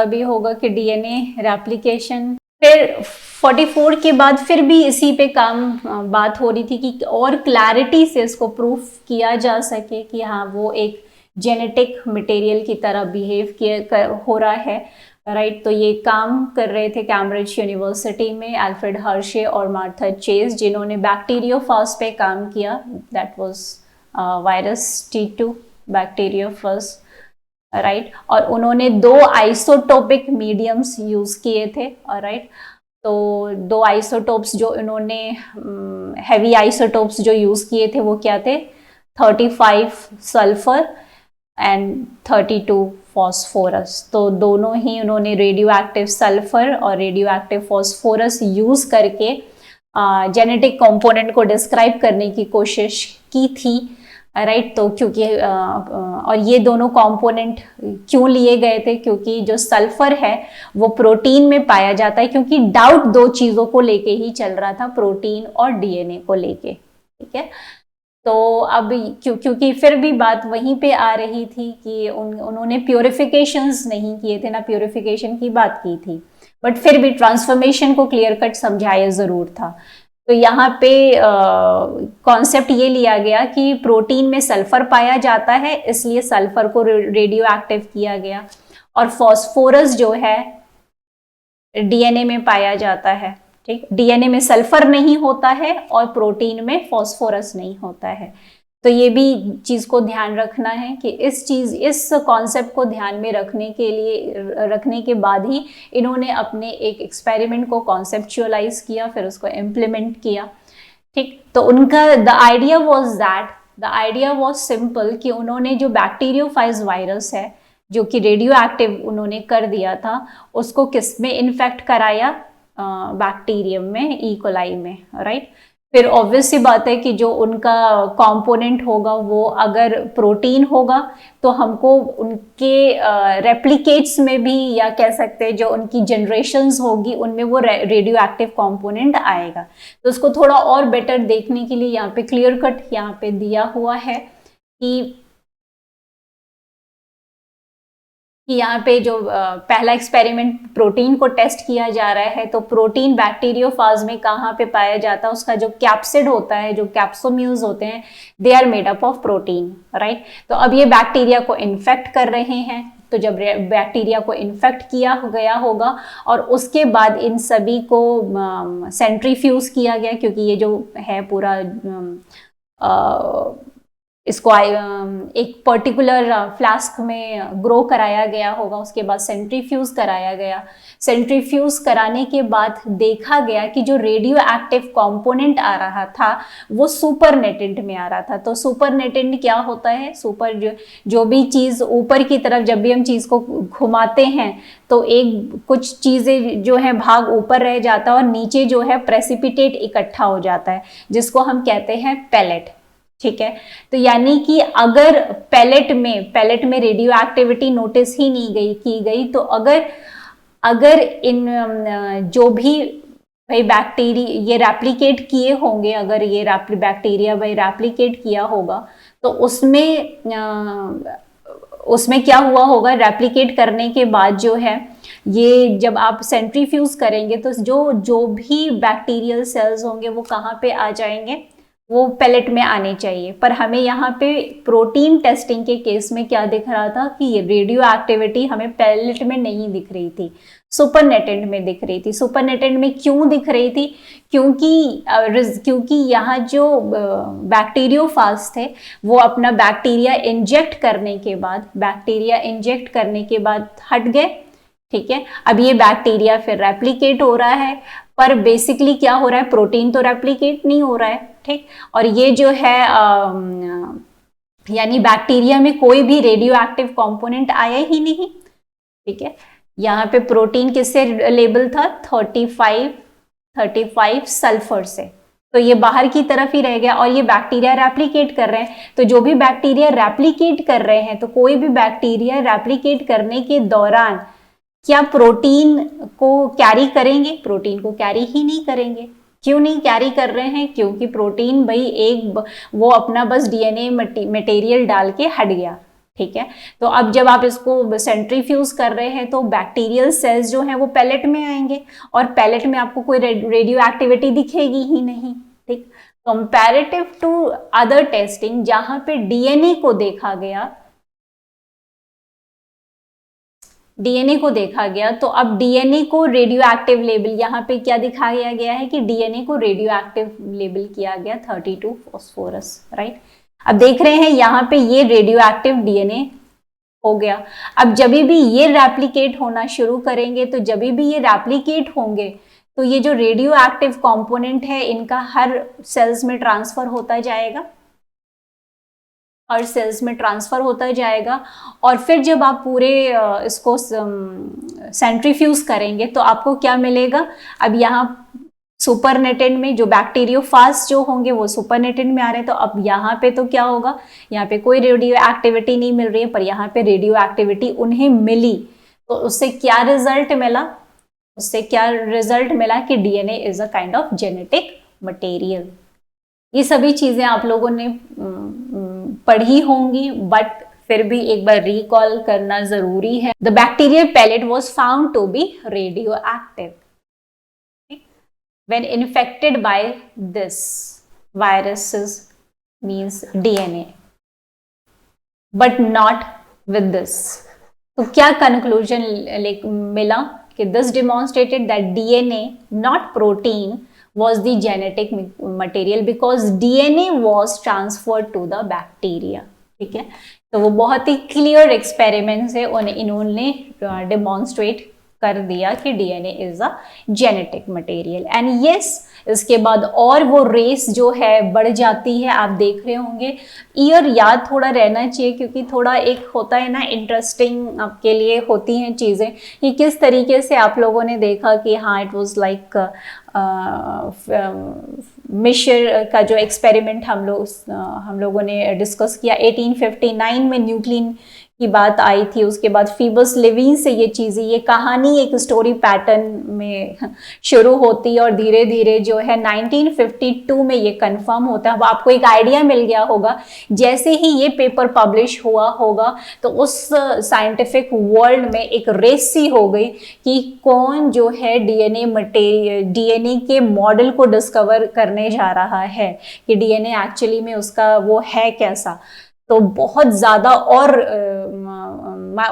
भी होगा कि डीएनए रेप्लिकेशन। फिर 44 के बाद फिर भी इसी पे बात हो रही थी कि और क्लैरिटी से इसको प्रूफ किया जा सके कि हाँ वो एक जेनेटिक मटेरियल की तरह बिहेव हो रहा है, राइट। तो ये काम कर रहे थे कैम्ब्रिज यूनिवर्सिटी में अल्फ्रेड हर्शे और मार्था चेज, जिन्होंने बैक्टीरियोफाज पे काम किया। That was virus T2 bacteriophage, right. और उन्होंने 2 आइसोटोपिक मीडियम्स यूज किए थे, राइट। तो 2 आइसोटोप्स जो इन्होंने हैवी आइसोटोप्स जो यूज किए थे वो क्या थे, 35 सल्फर एंड 32 फॉस्फोरस। तो दोनों ही उन्होंने रेडियो एक्टिव सल्फर और रेडियो एक्टिव फॉस्फोरस यूज करके जेनेटिक कंपोनेंट को डिस्क्राइब करने की कोशिश की थी, राइट। तो क्योंकि और ये दोनों कंपोनेंट क्यों लिए गए थे, क्योंकि जो सल्फर है वो प्रोटीन में पाया जाता है, क्योंकि डाउट 2 चीजों को लेके ही चल रहा था, प्रोटीन और डीएनए को लेके, ठीक है। तो अब क्योंकि फिर भी बात वहीं पे आ रही थी कि उन्होंने प्योरिफिकेशंस नहीं किए थे, ना प्योरिफिकेशन की बात की थी, बट फिर भी ट्रांसफॉर्मेशन को क्लियर कट समझाया जरूर था। तो यहाँ पे कॉन्सेप्ट ये लिया गया कि प्रोटीन में सल्फर पाया जाता है, इसलिए सल्फर को रेडियो एक्टिव किया गया, और फॉस्फोरस जो है डीएनए में पाया जाता है, ठीक। डीएनए में सल्फर नहीं होता है और प्रोटीन में फॉस्फोरस नहीं होता है। तो ये भी चीज को ध्यान रखना है कि इस कॉन्सेप्ट को ध्यान में रखने के बाद ही इन्होंने अपने एक एक्सपेरिमेंट को कॉन्सेप्चुअलाइज किया, फिर उसको इम्प्लीमेंट किया, ठीक। तो उनका द आइडिया वाज सिंपल कि उन्होंने जो बैक्टीरियोफाइज वायरस है जो कि रेडियो एक्टिव उन्होंने कर दिया था, उसको किस में इन्फेक्ट कराया, बैक्टीरियम में, ई कोलाई में, राइट। फिर ऑब्वियस सी बात है कि जो उनका कंपोनेंट होगा वो अगर प्रोटीन होगा तो हमको उनके रेप्लिकेट्स में भी, या कह सकते हैं जो उनकी जनरेशन्स होगी उनमें वो रेडियो एक्टिव कंपोनेंट आएगा। तो उसको थोड़ा और बेटर देखने के लिए यहाँ पे क्लियर कट यहाँ पे दिया हुआ है कि यहाँ पे जो पहला एक्सपेरिमेंट प्रोटीन को टेस्ट किया जा रहा है, तो प्रोटीन बैक्टीरियोफाज में कहाँ पे पाया जाता है, उसका जो कैप्सिड होता है, जो कैप्सोम्यूज होते हैं, they are made up of protein, right. तो अब ये बैक्टीरिया को इन्फेक्ट कर रहे हैं, तो जब बैक्टीरिया को इन्फेक्ट किया गया होगा और उसके बाद इन सभी को सेंट्रीफ्यूज किया गया, क्योंकि ये जो है पूरा इसको एक पर्टिकुलर फ्लास्क में ग्रो कराया गया होगा, उसके बाद सेंट्रीफ्यूज कराया गया। सेंट्रीफ्यूज कराने के बाद देखा गया कि जो रेडियो एक्टिव कंपोनेंट आ रहा था वो सुपरनेटेंट में आ रहा था। तो सुपरनेटेंट क्या होता है, जो भी चीज़ ऊपर की तरफ जब भी हम चीज़ को घुमाते हैं तो कुछ चीज़ें जो है भाग ऊपर रह जाता है और नीचे जो है प्रेसिपिटेट इकट्ठा हो जाता है, जिसको हम कहते हैं पेलेट, ठीक है। तो यानी कि अगर पेलेट में रेडियो एक्टिविटी नोटिस ही नहीं की गई, तो अगर इन जो भी भाई बैक्टीरिया ये रेप्लिकेट किए होंगे, अगर ये बैक्टीरिया भाई रेप्लिकेट किया होगा, तो उसमें क्या हुआ होगा, रेप्लिकेट करने के बाद जो है ये जब आप सेंट्रीफ्यूज करेंगे तो जो भी बैक्टीरियल सेल्स होंगे वो कहाँ पे आ जाएंगे, वो पेलेट में आने चाहिए। पर हमें यहाँ पे प्रोटीन टेस्टिंग के केस में क्या दिख रहा था कि ये रेडियो एक्टिविटी हमें पेलेट में नहीं दिख रही थी, सुपरनेटेंट में दिख रही थी। सुपरनेटेंट में क्यों दिख रही थी, क्योंकि यहाँ जो बैक्टीरियोफाज थे वो अपना बैक्टीरिया इंजेक्ट करने के बाद हट गए, ठीक है। अब ये बैक्टीरिया फिर रेप्लिकेट हो रहा है, पर बेसिकली क्या हो रहा है, प्रोटीन तो रेप्लिकेट नहीं हो रहा है, ठीक। और ये जो है यानी बैक्टीरिया में कोई भी रेडियो एक्टिव कंपोनेंट आया ही नहीं, ठीक है। यहाँ पे प्रोटीन किससे लेबल था, 35 सल्फर से, तो ये बाहर की तरफ ही रह गया और ये बैक्टीरिया रेप्लिकेट कर रहे हैं। तो जो भी बैक्टीरिया रेप्लिकेट कर रहे हैं, तो कोई भी बैक्टीरिया रेप्लिकेट करने के दौरान क्या प्रोटीन को कैरी करेंगे, प्रोटीन को कैरी ही नहीं करेंगे। क्यों नहीं कैरी कर रहे हैं, क्योंकि प्रोटीन भाई वो अपना बस डीएनए मटेरियल डाल के हट गया, ठीक है। तो अब जब आप इसको सेंट्रीफ्यूज कर रहे हैं तो बैक्टीरियल सेल्स जो हैं वो पैलेट में आएंगे, और पैलेट में आपको कोई रेडियो एक्टिविटी दिखेगी ही नहीं। ठीक, कंपैरेटिव टू अदर टेस्टिंग जहां पे डीएनए को देखा गया, डीएनए को देखा गया, तो अब डीएनए को रेडियो एक्टिव लेबल, यहाँ पे क्या दिखाया गया है कि डीएनए को रेडियो एक्टिव लेबल किया गया 32 फॉस्फोरस, राइट। अब देख रहे हैं यहाँ पे ये रेडियो एक्टिव डीएनए हो गया। अब जब भी ये रेप्लिकेट होना शुरू करेंगे, तो जब भी ये रेप्लिकेट होंगे तो ये जो रेडियो एक्टिव कंपोनेंट है इनका हर सेल्स में ट्रांसफर होता जाएगा, हर सेल्स में ट्रांसफर होता जाएगा। और फिर जब आप पूरे इसको सेंट्रीफ्यूज करेंगे तो आपको क्या मिलेगा, अब यहाँ सुपरनेटेंट में जो बैक्टीरियोफाज जो होंगे वो सुपरनेटेंट में आ रहे हैं, तो अब यहाँ पे तो क्या होगा, यहाँ पे कोई रेडियो एक्टिविटी नहीं मिल रही है, पर यहाँ पे रेडियो एक्टिविटी उन्हें मिली। तो उससे क्या रिजल्ट मिला, उससे क्या रिजल्ट मिला कि DNA is a kind of genetic material. ये सभी चीजें आप लोगों ने पढ़ी होंगी, बट फिर भी एक बार रिकॉल करना जरूरी है। The bacterial pellet was found to be radioactive when infected by this viruses, means DNA, but not with this। तो क्या कंक्लूजन मिला कि this demonstrated that DNA, not protein, was the genetic material because DNA was transferred to the bacteria। ठीक है, तो वो बहुत ही clear experiment से इन्होंने डेमोन्स्ट्रेट कर दिया कि DNA is a genetic material. And yes, इसके बाद और वो रेस जो है बढ़ जाती है, आप देख रहे होंगे। ईयर याद थोड़ा रहना चाहिए, क्योंकि थोड़ा एक होता है ना, इंटरेस्टिंग आपके लिए होती हैं चीज़ें कि किस तरीके से आप लोगों ने देखा कि हाँ इट वाज लाइक मिशर का जो एक्सपेरिमेंट हम लोगों ने डिस्कस किया 1859 में, न्यूक्लिन की बात आई थी। उसके बाद फीबस लेविन से ये चीज़ें, ये कहानी एक स्टोरी पैटर्न में शुरू होती है और धीरे धीरे जो है 1952 में ये कंफर्म होता है। अब आपको एक आइडिया मिल गया होगा, जैसे ही ये पेपर पब्लिश हुआ होगा तो उस साइंटिफिक वर्ल्ड में एक रेस सी हो गई कि कौन जो है डीएनए के मॉडल को डिस्कवर करने जा रहा है, कि डीएनए एक्चुअली में उसका वो है कैसा। तो बहुत ज़्यादा और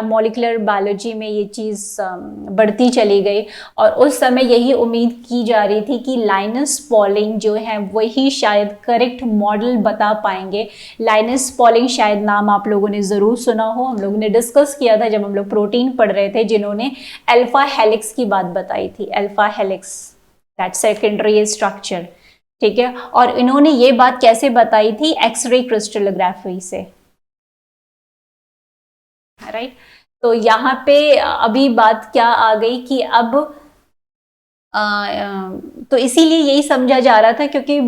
मॉलिक्यूलर बायोलॉजी में ये चीज़ बढ़ती चली गई, और उस समय यही उम्मीद की जा रही थी कि लाइनस पॉलिंग जो है वही शायद करेक्ट मॉडल बता पाएंगे। लाइनस पॉलिंग शायद नाम आप लोगों ने ज़रूर सुना हो, हम लोगों ने डिस्कस किया था जब हम लोग प्रोटीन पढ़ रहे थे, जिन्होंने अल्फा हेलिक्स की बात बताई थी, alpha helix, that secondary structure. ठीक है, और इन्होंने ये बात कैसे बताई थी, एक्सरे क्रिस्टलोग्राफी से, राइट। तो यहाँ पे अभी बात क्या आ गई कि अब तो इसीलिए यही समझा जा रहा था, क्योंकि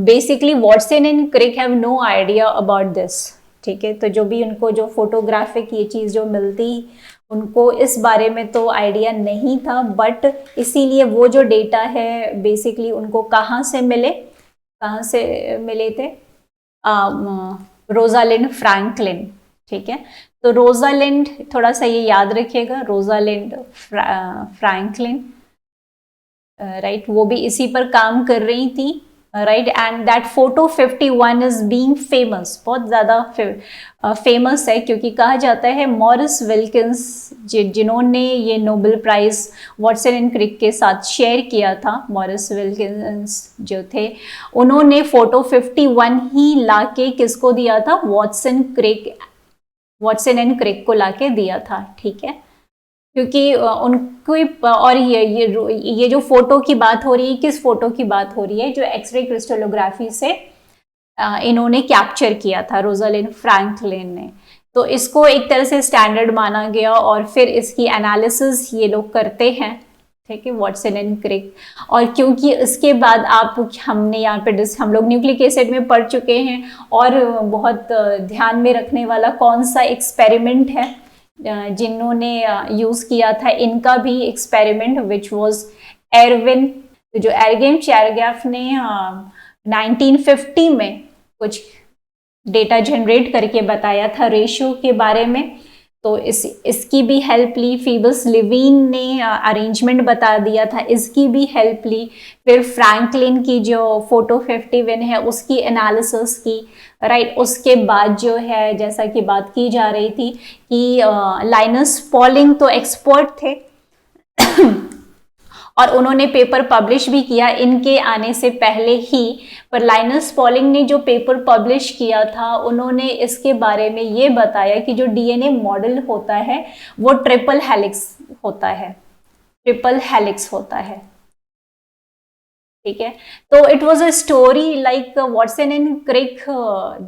basically Watson and Crick have no idea about this. ठीक है, तो जो भी उनको जो फोटोग्राफिक ये चीज़ जो मिलती, उनको इस बारे में तो आइडिया नहीं था, बट इसीलिए वो जो डेटा है बेसिकली उनको कहाँ से मिले थे, रोजालिंड फ्रैंकलिन। ठीक है, तो रोजालिंड थोड़ा सा ये याद रखिएगा, रोजालिंड फ्रैंकलिन, राइट, वो भी इसी पर काम कर रही थी, right. And that photo 51 is being famous, बहुत ज़्यादा फेमस है, क्योंकि कहा जाता है मॉरिस विल्किंस जिन्होंने ये Nobel prize Watson and Crick के साथ शेयर किया था, मॉरिस विल्किंस जो थे, उन्होंने फोटो 51 ही लाके किसको दिया था, वॉटसन एंड क्रिक को लाके दिया था। ठीक है, क्योंकि उनको, और ये जो फोटो की बात हो रही है, किस फोटो की बात हो रही है, जो एक्सरे क्रिस्टलोग्राफी से इन्होंने कैप्चर किया था रोजालिंड फ्रैंकलिन ने। तो इसको एक तरह से स्टैंडर्ड माना गया, और फिर इसकी एनालिसिस ये लोग करते हैं। ठीक है, वॉटसन एंड क्रिक। और क्योंकि इसके बाद हमने यहाँ पे हम लोग न्यूक्लिक एसिड में पढ़ चुके हैं, और बहुत ध्यान में रखने वाला कौन सा एक्सपेरिमेंट है जिन्होंने यूज़ किया था, इनका भी एक्सपेरिमेंट विच वॉज एरविन, जो एरविन चैरगैफ ने 1950 में कुछ डेटा जनरेट करके बताया था रेशियो के बारे में। तो इसकी भी हेल्प ली। फीबस लेविन ने अरेंजमेंट बता दिया था, इसकी भी हेल्प ली। फिर फ्रैंकलिन की जो फोटो 51 है उसकी एनालिसिस की, राइट। उसके बाद जो है, जैसा कि बात की जा रही थी कि लाइनस पॉलिंग तो एक्सपर्ट थे और उन्होंने पेपर पब्लिश भी किया इनके आने से पहले ही। पर लाइनस पॉलिंग ने जो पेपर पब्लिश किया था, उन्होंने इसके बारे में ये बताया कि जो डीएनए मॉडल होता है वो ट्रिपल हेलिक्स होता है, ट्रिपल हेलिक्स होता है, ठीक है। तो it was a story like Watson and Crick.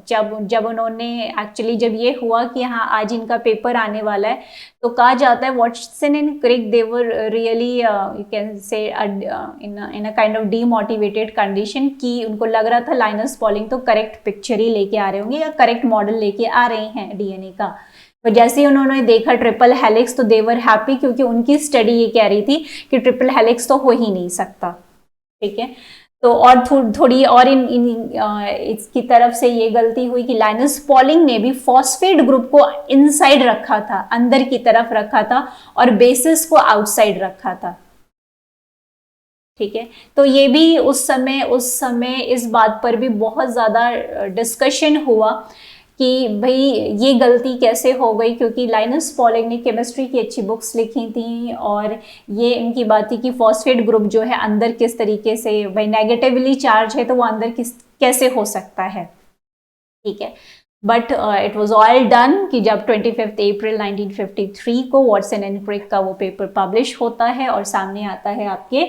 जब उन्होंने एक्चुअली जब ये हुआ कि हाँ आज इनका पेपर आने वाला है, तो कहा जाता है Watson and Crick they were really you can say in a kind of demotivated condition, कि उनको लग रहा था लाइनस पॉलिंग तो करेक्ट पिक्चर ही लेके आ रहे होंगे या करेक्ट मॉडल लेके आ रहे हैं डीएनए का। तो जैसे ही उन्होंने देखा ट्रिपल हेलिक्स, तो दे वर हैप्पी, क्योंकि उनकी स्टडी ये कह रही थी कि ट्रिपल हेलिक्स तो हो ही नहीं सकता, ठीक है। तो और थोड़ी और इसकी तरफ से ये गलती हुई कि लाइनस पॉलिंग ने भी फॉस्फेट ग्रुप को इनसाइड रखा था, अंदर की तरफ रखा था, और बेसिस को आउटसाइड रखा था, ठीक है। तो ये भी उस समय इस बात पर भी बहुत ज्यादा डिस्कशन हुआ कि भाई ये गलती कैसे हो गई, क्योंकि लाइनस पॉलिंग ने केमिस्ट्री की अच्छी बुक्स लिखी थी और ये इनकी बात थी कि फॉस्फेट ग्रुप जो है अंदर किस तरीके से, भाई नेगेटिवली चार्ज है तो वो अंदर कैसे हो सकता है, ठीक है। But it was all done कि जब 25 अप्रैल 1953 को वॉटसन एंड क्रिक का वो पेपर पब्लिश होता है और सामने आता है आपके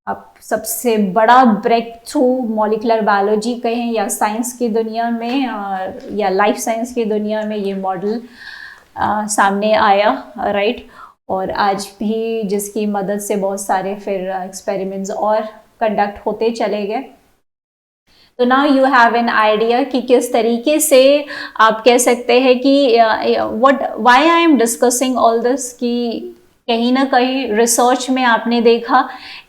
अब सबसे बड़ा ब्रेक थ्रू मॉलिकुलर बायोलॉजी कहें या साइंस की दुनिया में या लाइफ साइंस की दुनिया में, ये मॉडल सामने आया, राइट। और आज भी जिसकी मदद से बहुत सारे फिर एक्सपेरिमेंट्स और कंडक्ट होते चले गए। तो now you have an idea कि किस तरीके से आप कह सकते हैं कि why I am discussing all this, कि कहीं ना कहीं रिसर्च में आपने देखा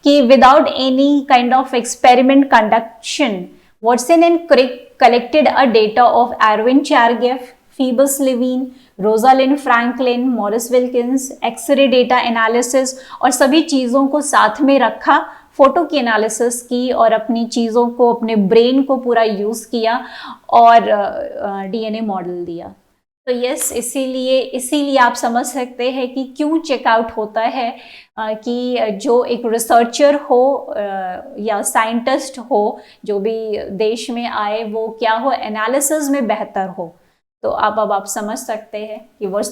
कि without any kind of experiment conduction, Watson and Crick collected a data of Erwin Chargaff, Phoebus Levene, Rosalind Franklin, Maurice Wilkins, x ray data analysis, और सभी चीज़ों को साथ में रखा, फोटो की एनालिसिस की और अपनी चीज़ों को, अपने ब्रेन को पूरा यूज़ किया और डीएनए मॉडल दिया। तो यस, इसीलिए आप समझ सकते हैं कि क्यों चेकआउट होता है कि जो एक रिसर्चर हो या साइंटिस्ट हो, जो भी देश में आए, वो क्या हो, एनालिसिस में बेहतर हो। तो अब आप समझ सकते हैं कि वो